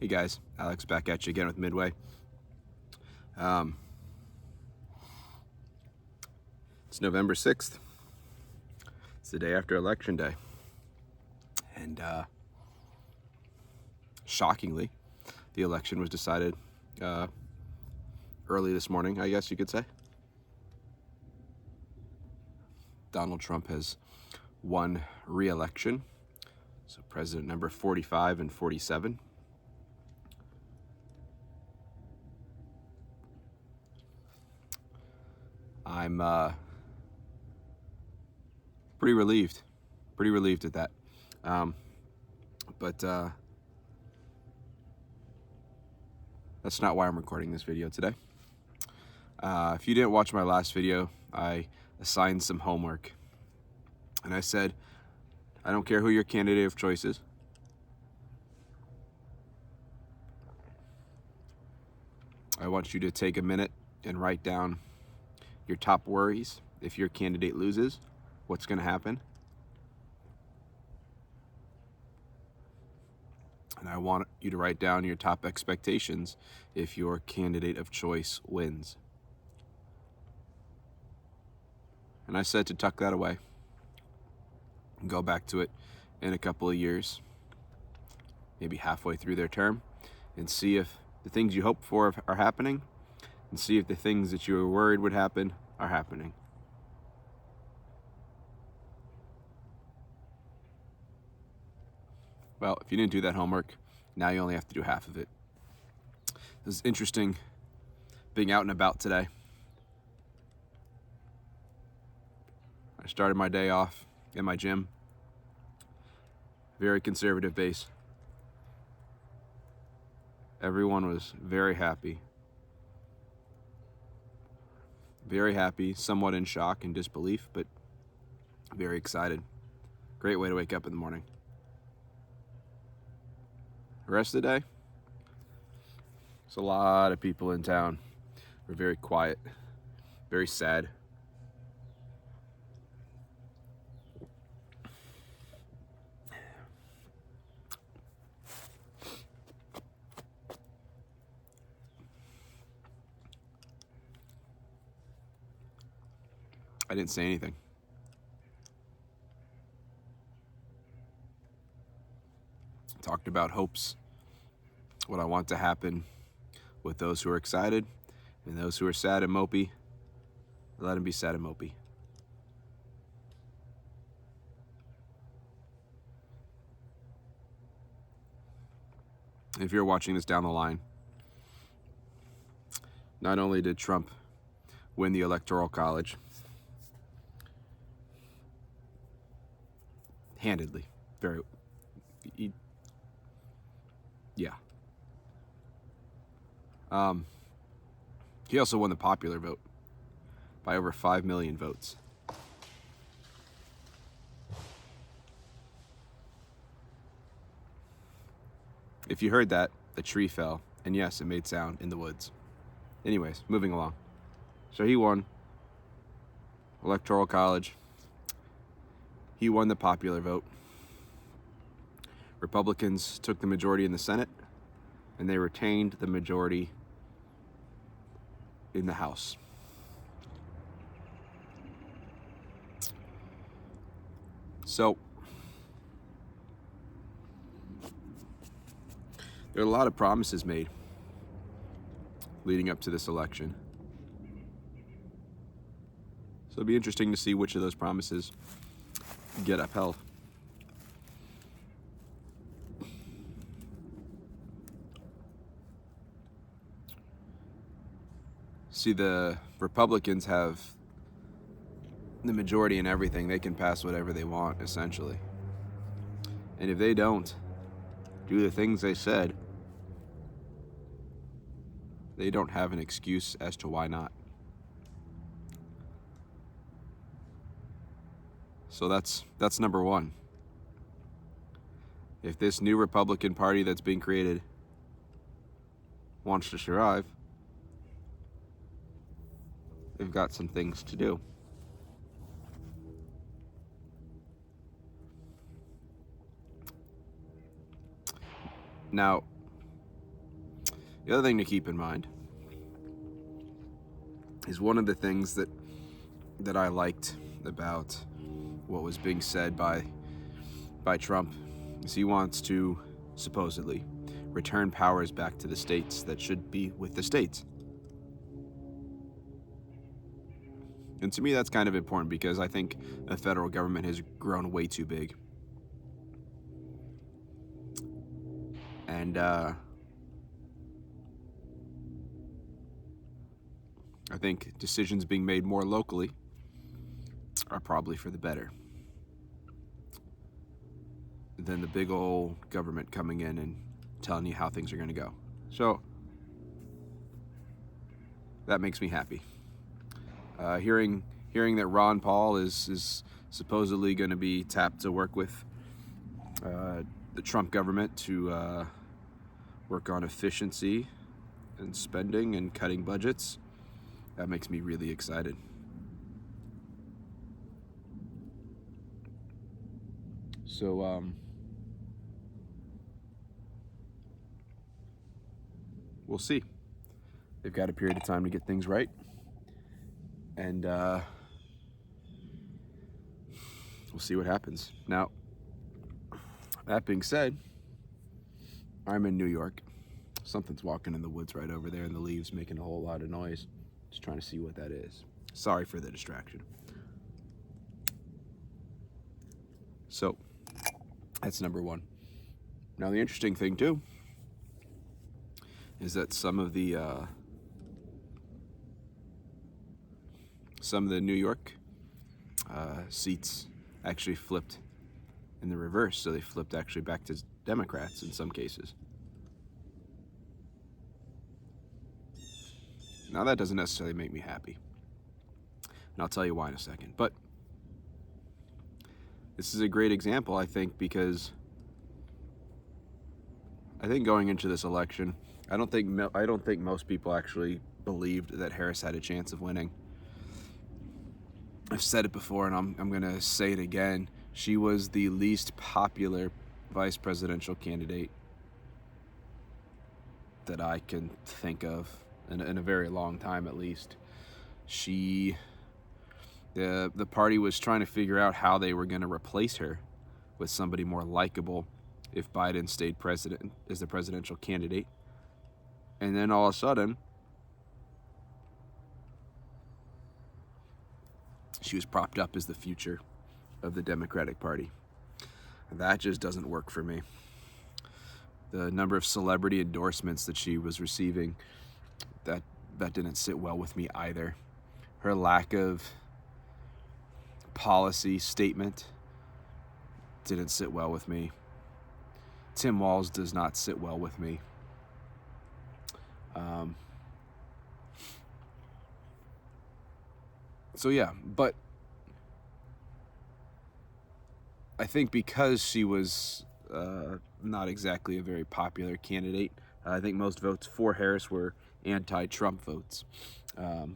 Hey guys, Alex back at you again with Midway. It's November 6th. It's the day after Election Day. And shockingly, the election was decided early this morning, I guess you could say. Donald Trump has won re-election. So president number 45 and 47. I'm pretty relieved at that. But that's not why I'm recording this video today. If you didn't watch my last video, I assigned some homework. And I said, I don't care who your candidate of choice is. I want you to take a minute and write down your top worries. If your candidate loses, what's going to happen? And I want you to write down your top expectations if your candidate of choice wins. And I said to tuck that away and go back to it in a couple of years, maybe halfway through their term, and see if the things you hope for are happening, and see if the things that you were worried would happen are happening. Well, if you didn't do that homework, now you only have to do half of it. It was interesting being out and about today. I started my day off in my gym. Very conservative base. Everyone was very happy. Very happy, somewhat in shock and disbelief, but very excited. Great way to wake up in the morning. The rest of the day, there's a lot of people in town. We're very quiet, very sad. I didn't say anything. Talked about hopes, what I want to happen with those who are excited and those who are sad and mopey. Let them be sad and mopey. If you're watching this down the line, not only did Trump win the Electoral College handedly, he also won the popular vote by over 5 million votes. If you heard that, a tree fell, and yes, it made sound in the woods. Anyways, moving along. So he won Electoral College. He won the popular vote. Republicans took the majority in the Senate, and they retained the majority in the House. So there are a lot of promises made leading up to this election. So it'll be interesting to see which of those promises get upheld. See, the Republicans have the majority in everything. They can pass whatever they want, essentially. And if they don't do the things they said, they don't have an excuse as to why not. So that's number one. If this new Republican Party that's being created wants to survive, they've got some things to do. Now, The other thing to keep in mind is one of the things that I liked about what was being said by Trump is he wants to supposedly return powers back to the states that should be with the states. And to me, that's kind of important because I think the federal government has grown way too big. And I think decisions being made more locally are probably for the better than the big old government coming in and telling you how things are going to go. So that makes me happy. Hearing that Ron Paul is supposedly going to be tapped to work with the Trump government to work on efficiency and spending and cutting budgets, that makes me really excited. So we'll see. They've got a period of time to get things right. And we'll see what happens. Now, that being said, I'm in New York. Something's walking in the woods right over there, and the leaves making a whole lot of noise. Just trying to see what that is. Sorry for the distraction. So, that's number one. Now, the interesting thing, too, is that some of the New York seats actually flipped in the reverse. So they flipped actually back to Democrats in some cases. Now, that doesn't necessarily make me happy. And I'll tell you why in a second. But this is a great example, I think, because I think going into this election, I don't think most people actually believed that Harris had a chance of winning. I've said it before, and I'm going to say it again. She was the least popular vice presidential candidate that I can think of in a very long time, at least. The party was trying to figure out how they were going to replace her with somebody more likable if Biden stayed president as the presidential candidate. And then all of a sudden, she was propped up as the future of the Democratic Party. That just doesn't work for me. The number of celebrity endorsements that she was receiving, that didn't sit well with me either. Her lack of policy statement didn't sit well with me. Tim Walz does not sit well with me. So yeah, but I think because she was not exactly a very popular candidate, I think most votes for Harris were anti-Trump votes. But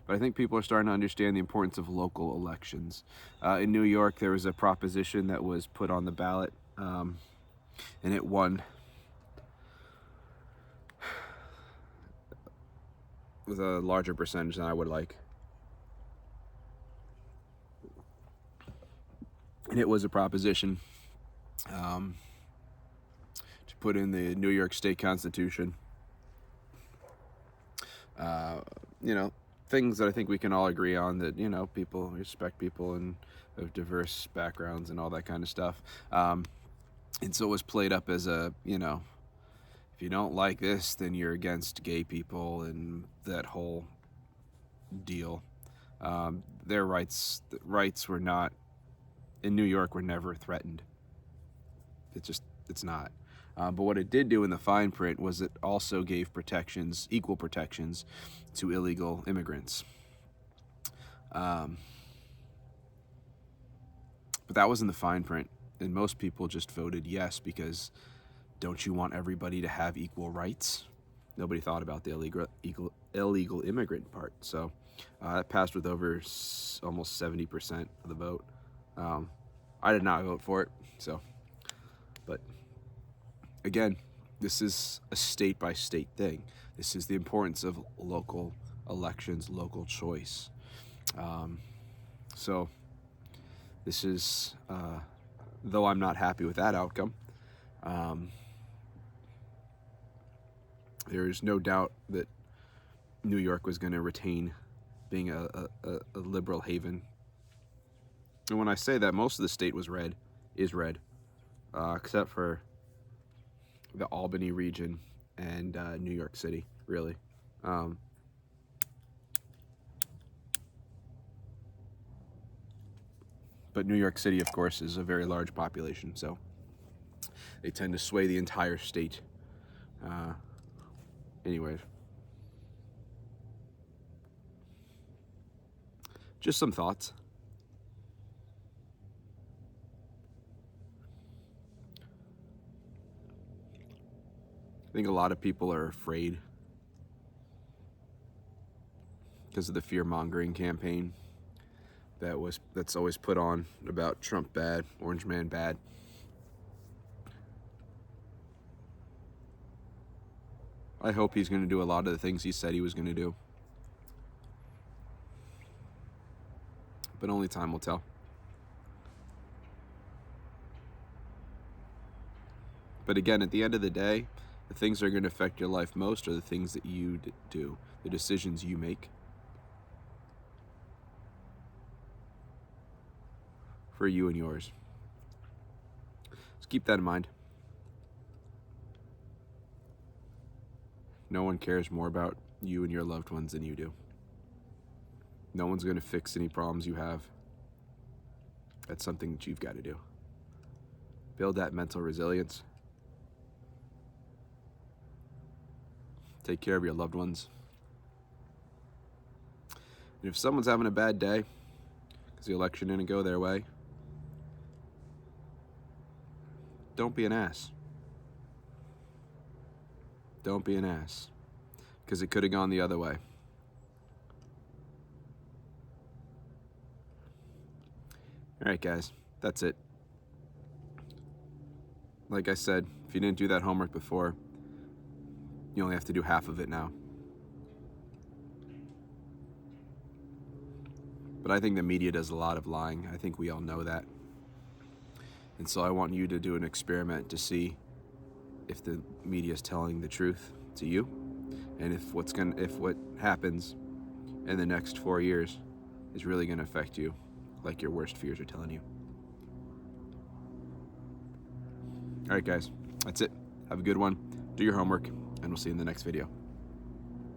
I think people are starting to understand the importance of local elections. In New York, there was a proposition that was put on the ballot, and it won with a larger percentage than I would like. And it was a proposition to put in the New York State Constitution. Things that I think we can all agree on, that, people respect people and of diverse backgrounds and all that kind of stuff. And so it was played up as a, if you don't like this, then you're against gay people and that whole deal. Their rights were not, in New York, were never threatened. It's not. But what it did do in the fine print was it also gave protections, equal protections, to illegal immigrants. But that was in the fine print, and most people just voted yes because don't you want everybody to have equal rights? Nobody thought about the illegal immigrant part. So that passed with over almost 70% of the vote. I did not vote for it, but again, This is a state by state thing. This is the importance of local elections, local choice. So this is, though I'm not happy with that outcome, there is no doubt that New York was going to retain being a liberal haven. And when I say that, most of the state is red, except for the Albany region and New York City, really. But New York City, of course, is a very large population, so they tend to sway the entire state. Anyways, just some thoughts. I think a lot of people are afraid because of the fear-mongering campaign that's always put on about Trump bad, Orange Man bad. I hope he's going to do a lot of the things he said he was going to do. But only time will tell. But again, at the end of the day, the things that are going to affect your life most are the things that you do, the decisions you make. For you and yours. Just keep that in mind. No one cares more about you and your loved ones than you do. No one's going to fix any problems you have. That's something that you've got to do. Build that mental resilience. Take care of your loved ones. And if someone's having a bad day because the election didn't go their way, don't be an ass. Don't be an ass, because it could have gone the other way. All right, guys, that's it. Like I said, if you didn't do that homework before, you only have to do half of it now. But I think the media does a lot of lying. I think we all know that. And so I want you to do an experiment to see if the media is telling the truth to you, and if what happens in the next 4 years is really going to affect you like your worst fears are telling you. All right, guys, that's it. Have a good one. Do your homework, and we'll see you in the next video.